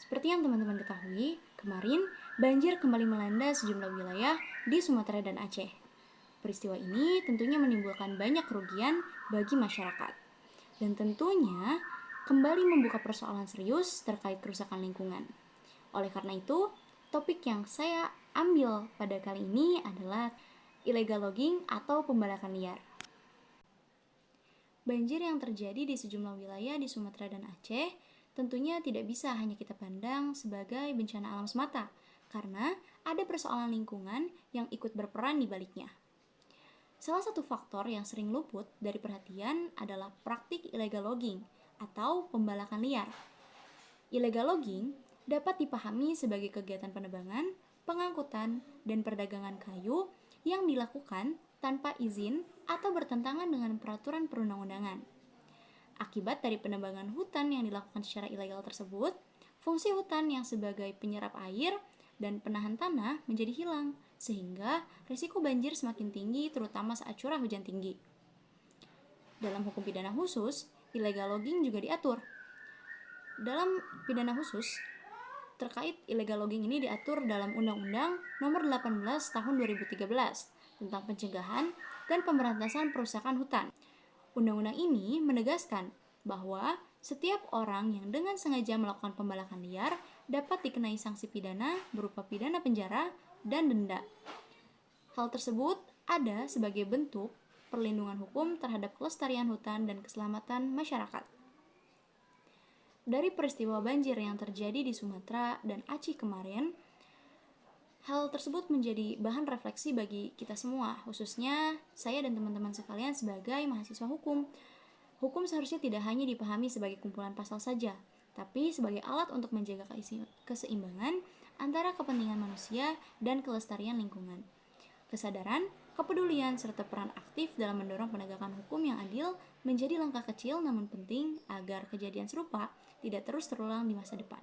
Seperti yang teman-teman ketahui, kemarin banjir kembali melanda sejumlah wilayah di Sumatera dan Aceh. Peristiwa ini tentunya menimbulkan banyak kerugian bagi masyarakat. Dan tentunya kembali membuka persoalan serius terkait kerusakan lingkungan. Oleh karena itu, topik yang saya ambil pada kali ini adalah illegal logging atau pembalakan liar. Banjir yang terjadi di sejumlah wilayah di Sumatera dan Aceh tentunya tidak bisa hanya kita pandang sebagai bencana alam semata, karena ada persoalan lingkungan yang ikut berperan di baliknya. Salah satu faktor yang sering luput dari perhatian adalah praktik illegal logging atau pembalakan liar. Illegal logging dapat dipahami sebagai kegiatan penebangan, pengangkutan, dan perdagangan kayu yang dilakukan tanpa izin atau bertentangan dengan peraturan perundang-undangan. Akibat dari penebangan hutan yang dilakukan secara ilegal tersebut, fungsi hutan yang sebagai penyerap air dan penahan tanah menjadi hilang, sehingga risiko banjir semakin tinggi terutama saat curah hujan tinggi. Dalam hukum pidana khusus, illegal logging juga diatur. Dalam pidana khusus, terkait illegal logging ini diatur dalam Undang-Undang Nomor 18 Tahun 2013 tentang pencegahan dan pemberantasan perusakan hutan. Undang-undang ini menegaskan bahwa setiap orang yang dengan sengaja melakukan pembalakan liar dapat dikenai sanksi pidana berupa pidana penjara dan denda. Hal tersebut ada sebagai bentuk perlindungan hukum terhadap kelestarian hutan dan keselamatan masyarakat. Dari peristiwa banjir yang terjadi di Sumatera dan Aceh kemarin, hal tersebut menjadi bahan refleksi bagi kita semua, khususnya saya dan teman-teman sekalian sebagai mahasiswa hukum. Hukum seharusnya tidak hanya dipahami sebagai kumpulan pasal saja, tapi sebagai alat untuk menjaga keseimbangan antara kepentingan manusia dan kelestarian lingkungan. Kesadaran, kepedulian, serta peran aktif dalam mendorong penegakan hukum yang adil menjadi langkah kecil namun penting agar kejadian serupa tidak terus terulang di masa depan.